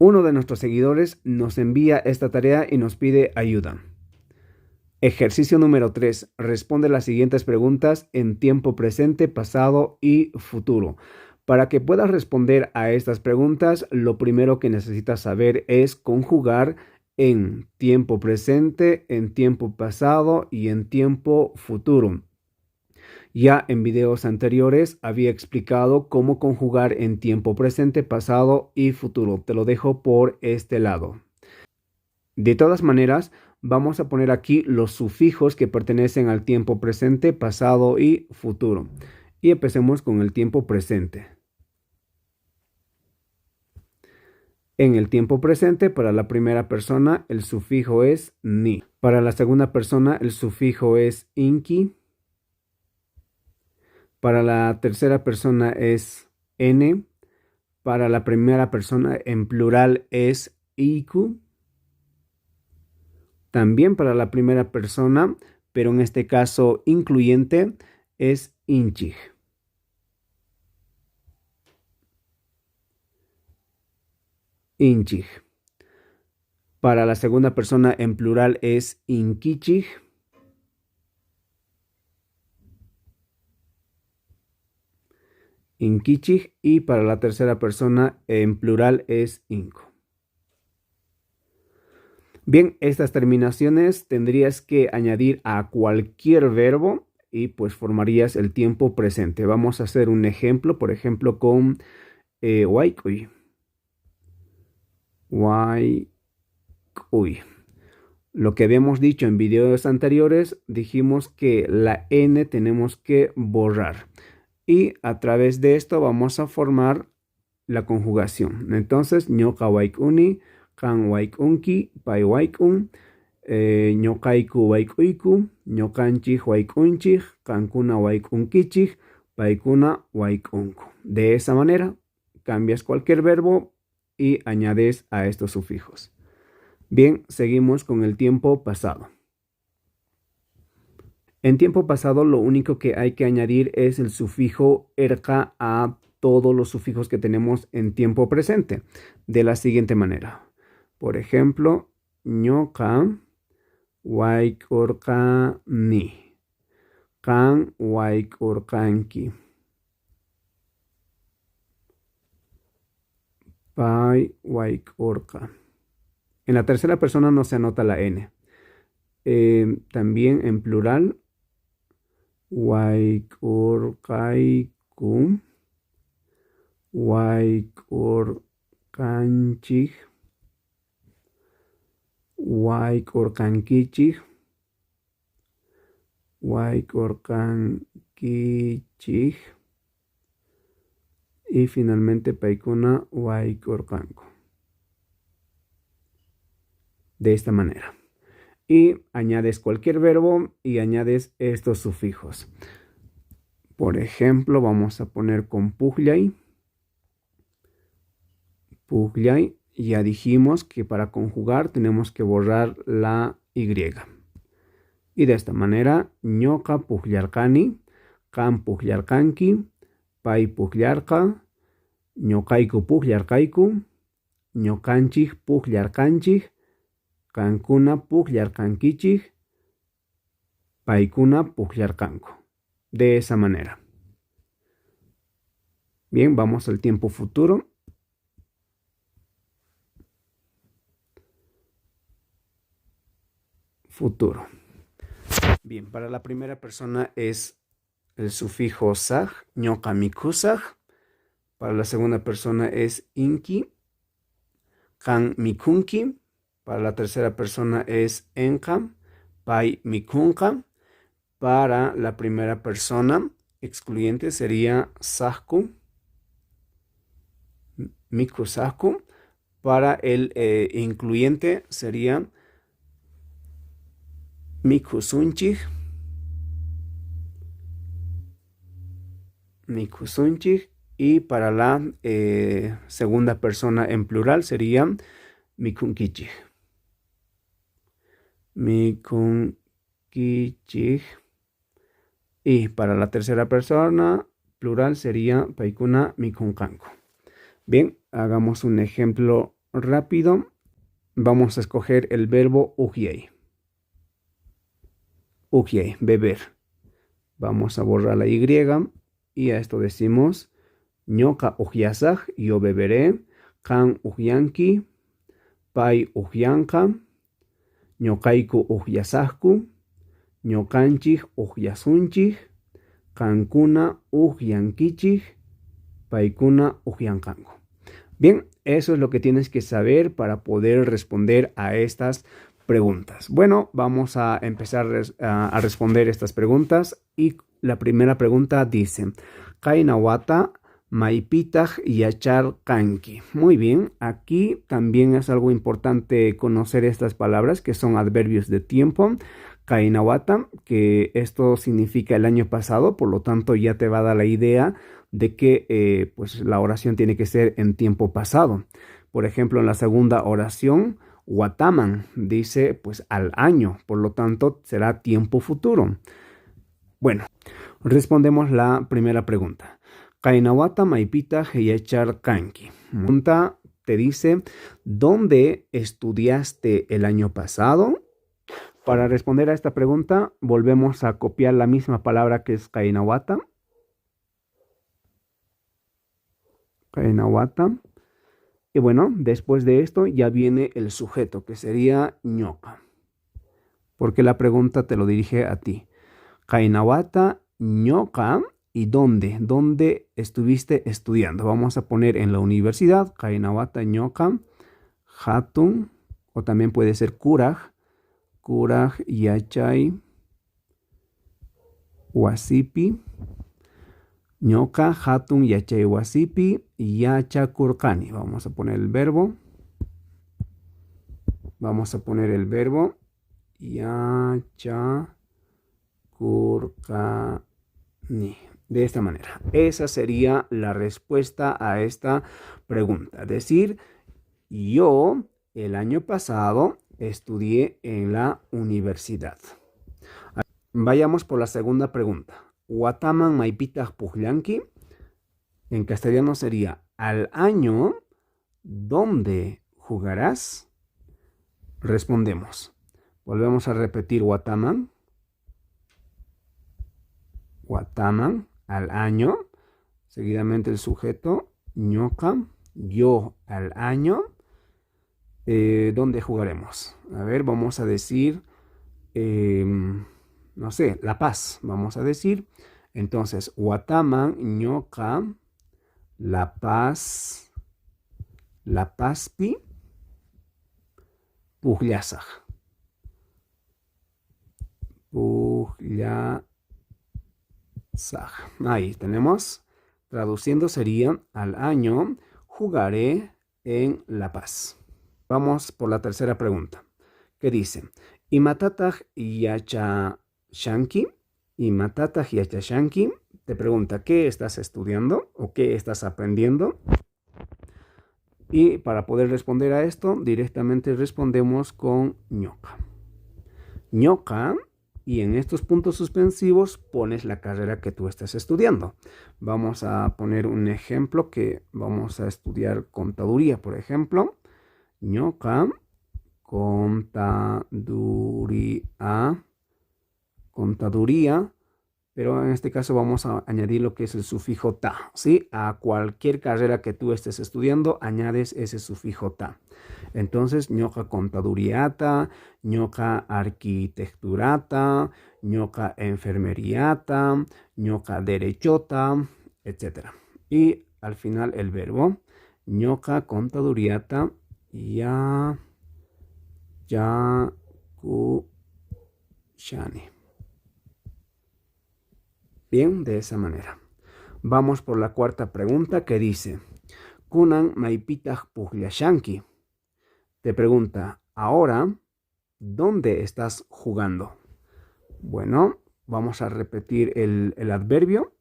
Uno de nuestros seguidores nos envía esta tarea y nos pide ayuda. Ejercicio número 3. Responde las siguientes preguntas en tiempo presente, pasado y futuro. Para que puedas responder a estas preguntas, lo primero que necesitas saber es conjugar en tiempo presente, en tiempo pasado y en tiempo futuro. Ya en videos anteriores había explicado cómo conjugar en tiempo presente, pasado y futuro. Te lo dejo por este lado. De todas maneras, vamos a poner aquí los sufijos que pertenecen al tiempo presente, pasado y futuro. Y empecemos con el tiempo presente. En el tiempo presente, para la primera persona, el sufijo es ni. Para la segunda persona, el sufijo es inki. Para la tercera persona es n. Para la primera persona en plural es iku. También para la primera persona, pero en este caso incluyente, es inchig. Inchig. Para la segunda persona en plural es inkichig. Inkichig. Y para la tercera persona en plural es inco. Bien, estas terminaciones tendrías que añadir a cualquier verbo y pues formarías el tiempo presente. Vamos a hacer un ejemplo, por ejemplo, con waikuy. Waikuy. Lo que habíamos dicho en videos anteriores, dijimos que la N tenemos que borrar. Y a través de esto vamos a formar la conjugación. Entonces, ñoka waikuni, kan waikunki, pai waikun, ñokaiku waikuyku, ñokanchik waikunchik, kankuna waikunkichik, paikuna waikunku. De esa manera, cambias cualquier verbo y añades a estos sufijos. Bien, seguimos con el tiempo pasado. En tiempo pasado, lo único que hay que añadir es el sufijo erka a todos los sufijos que tenemos en tiempo presente, de la siguiente manera. Por ejemplo, ñoka waikorkani, kan waikorkanki, pai waikorka. En la tercera persona no se anota la N. También en plural, waikorkaiku, waikorkanchik, waikorkankichik, waikorkankichik y finalmente paikuna waikorkanku. De esta manera. Y añades cualquier verbo y añades estos sufijos. Por ejemplo, vamos a poner con pujllay. Pujllay. Ya dijimos que para conjugar tenemos que borrar la Y. Y de esta manera, ñoka pujllarkani, kan pujllarkanki, pai pujllarka, ñokaiku pujllarkaiku, ñokanchik pujllarkanchik, kankuna pujllarkankichik, paikuna pujllarkanku. De esa manera. Bien, vamos al tiempo futuro. Futuro. Bien, para la primera persona es el sufijo sag, ñoka mikusag. Para la segunda persona es inki, kan mikunki. Para la tercera persona es enka, pai mikunka. Para la primera persona excluyente sería sahku, mikusahku. Para el incluyente sería mikusunchik, mikusunchik. Y para la segunda persona en plural sería mikunkichik. Mikunkichik. Y para la tercera persona plural sería paikuna mikunkanku. Bien, hagamos un ejemplo rápido, vamos a escoger el verbo ujiei. Ujiei, beber. Vamos a borrar la Y y a esto decimos ñoka ujiasaj, yo beberé, kan ujianki, pai ujianka, ñokaiku ujiasajku, ñokanchik ujiasunchik, kankuna ujiankichik, paikuna ujiankanku. Bien, eso es lo que tienes que saber para poder responder a estas preguntas. Bueno, vamos a empezar a responder estas preguntas y la primera pregunta dice, Kainawata Maipitaj Yachar Kanki. Muy bien, aquí también es algo importante conocer estas palabras que son adverbios de tiempo. Kainawata, que esto significa el año pasado, por lo tanto ya te va a dar la idea de que pues la oración tiene que ser en tiempo pasado. Por ejemplo, en la segunda oración, Wataman dice pues al año, por lo tanto será tiempo futuro. Bueno, respondemos la primera pregunta. Kainawata Maipita Heyechar Kanki. Pregunta te dice, ¿dónde estudiaste el año pasado? Para responder a esta pregunta, volvemos a copiar la misma palabra que es Kainawata. Kainawata. Y bueno, después de esto ya viene el sujeto, que sería ñoka. Porque la pregunta te lo dirige a ti. Kainawata ñoka. ¿Y dónde? ¿Dónde estuviste estudiando? Vamos a poner en la universidad. Kainawata ñoka. Hatun. O también puede ser kuraj. Kuraj yachay. Wasipi. Ñoka hatun yachay wasipi yachakurkani. Vamos a poner el verbo. Vamos a poner el verbo yachakurkani. De esta manera. Esa sería la respuesta a esta pregunta. Es decir, yo el año pasado estudié en la universidad. Vayamos por la segunda pregunta. Wataman Maipitaj Pujlanki. En castellano sería al año ¿dónde jugarás? Respondemos. Volvemos a repetir Wataman. Wataman al año. Seguidamente el sujeto ñoka. Yo al año. ¿Dónde jugaremos? A ver, vamos a decir no sé, La Paz, vamos a decir. Entonces, Wataman ñoka La Paz, La Pazpi Pujllasaj. Pujllasaj. Ahí tenemos. Traduciendo sería al año jugaré en La Paz. Vamos por la tercera pregunta. ¿Qué dice? Imatataj yachashanki. Imatataj yachashanki. Te pregunta, ¿qué estás estudiando o qué estás aprendiendo? Y para poder responder a esto, directamente respondemos con ñoka. ñoka, y en estos puntos suspensivos pones la carrera que tú estás estudiando. Vamos a poner un ejemplo que vamos a estudiar contaduría, por ejemplo. ñoka, contaduría, pero en este caso vamos a añadir lo que es el sufijo ta, ¿sí? A cualquier carrera que tú estés estudiando, añades ese sufijo ta. Entonces, ñoka contaduriata, ñoka arquitecturata, ñoka enfermeriata, ñoka derechota, etc. Y al final el verbo, ñoka contaduriata, yakushani. Bien, de esa manera. Vamos por la cuarta pregunta que dice, Kunan Maipitaj Pujllashanki. Te pregunta, ahora, ¿dónde estás jugando? Bueno, vamos a repetir el adverbio.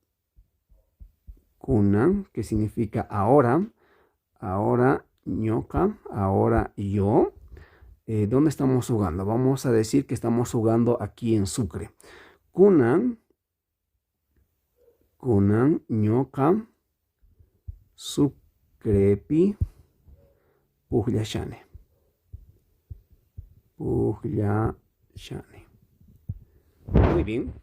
Kunan, que significa ahora. Ahora, ñoka, ahora yo. ¿Dónde estamos jugando? Vamos a decir que estamos jugando aquí en Sucre. Kunan ñoka Sucrepi Pugllashani. Pugllashani. Muy bien.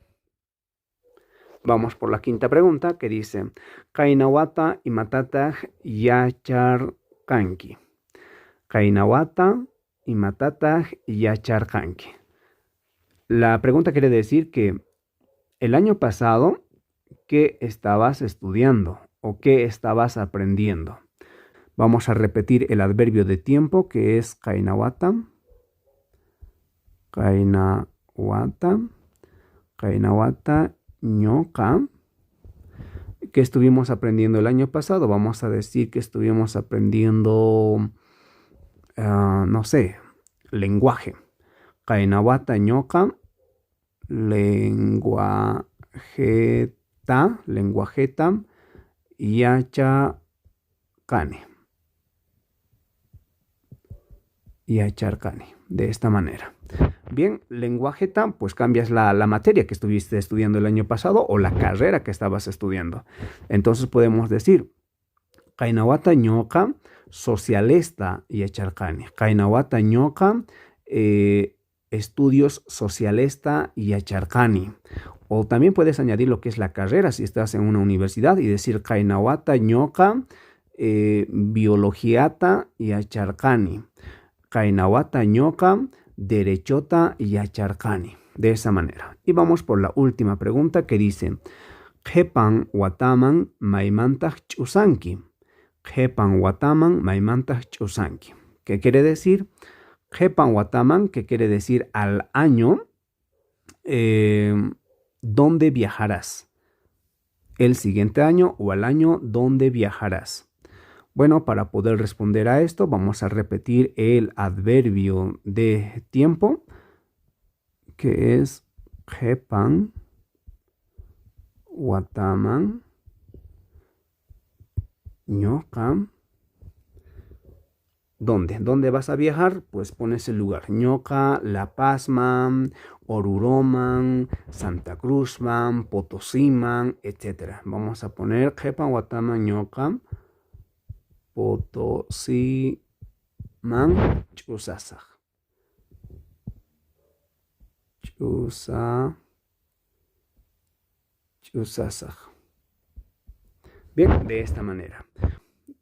Vamos por la quinta pregunta que dice: Kainawata imatataq yacharqanki. Kainawata imatataq yacharqanki. La pregunta quiere decir que el año pasado, ¿qué estabas estudiando o qué estabas aprendiendo? Vamos a repetir el adverbio de tiempo, que es kainawata. Kainawata. Kainawata ñoqa. ¿Qué estuvimos aprendiendo el año pasado? Vamos a decir que estuvimos aprendiendo, no sé, lenguaje. Kainawata ñoqa lenguajeta yacharqani. De esta manera. Bien, lenguajeta, pues cambias la materia que estuviste estudiando el año pasado o la carrera que estabas estudiando. Entonces podemos decir: Kainawata ñoqa socialista yacharqani. Kainawata ñoqa estudios socialista yacharqani. O también puedes añadir lo que es la carrera si estás en una universidad y decir kainawata ñoqa biologiata yacharqani. Kainawata ñoqa derechota yacharqani. De esa manera. Y vamos por la última pregunta que dice: Qhipan wataman maymantaq ch'usanki. Qhipan wataman maymantaq ch'usanki. ¿Qué quiere decir? Qhipan wataman, que quiere decir al año, ¿dónde viajarás? El siguiente año o al año, ¿dónde viajarás? Bueno, para poder responder a esto, vamos a repetir el adverbio de tiempo, que es qhipan wataman ñoqa. ¿Dónde? ¿Dónde vas a viajar? Pues pones el lugar. Ñoqa, La Pazman, Oruroman, Santa Cruzman, Potosiman, etc. Vamos a poner qhipan wataman ñoqa Potosiman ch'usasaq. Ch'usasaq. Bien, de esta manera.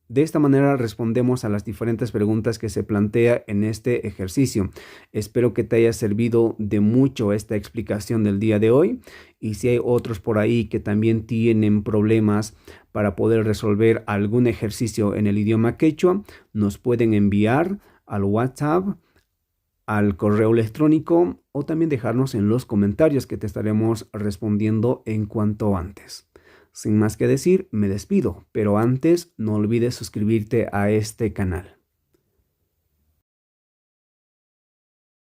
De esta manera respondemos a las diferentes preguntas que se plantea en este ejercicio. Espero que te haya servido de mucho esta explicación del día de hoy. Y si hay otros por ahí que también tienen problemas para poder resolver algún ejercicio en el idioma quechua, nos pueden enviar al WhatsApp, al correo electrónico o también dejarnos en los comentarios, que te estaremos respondiendo en cuanto antes. Sin más que decir, me despido, pero antes no olvides suscribirte a este canal.